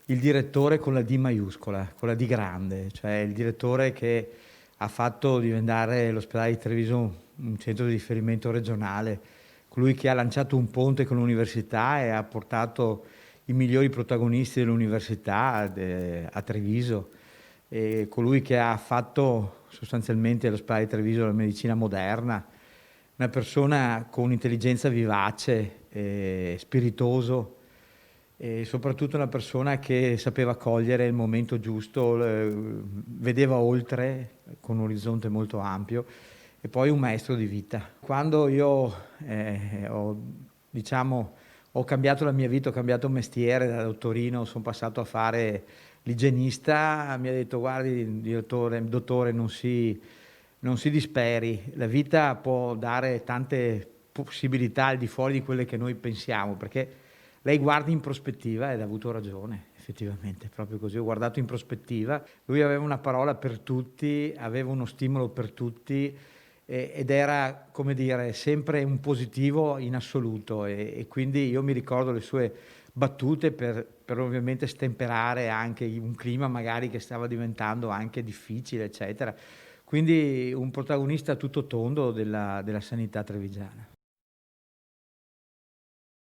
il direttore con la D maiuscola, con la D grande, cioè il direttore che ha fatto diventare l'ospedale di Treviso un centro di riferimento regionale, colui che ha lanciato un ponte con l'università e ha portato i migliori protagonisti dell'università a Treviso, e colui che ha fatto sostanzialmente all'ospedale di Treviso la medicina moderna, una persona con intelligenza vivace, spiritoso, e soprattutto una persona che sapeva cogliere il momento giusto, vedeva oltre con un orizzonte molto ampio, e poi un maestro di vita. Quando io diciamo, ho cambiato la mia vita, ho cambiato mestiere, da dottorino sono passato a fare l'igienista, mi ha detto: guardi, dottore, non si disperi, la vita può dare tante possibilità al di fuori di quelle che noi pensiamo, perché lei guardi in prospettiva, ed ha avuto ragione, effettivamente, è proprio così. Ho guardato in prospettiva, lui aveva una parola per tutti, aveva uno stimolo per tutti, ed era, come dire, sempre un positivo in assoluto, e quindi io mi ricordo le sue battute per ovviamente stemperare anche un clima magari che stava diventando anche difficile, eccetera. Quindi un protagonista a tutto tondo della sanità trevigiana.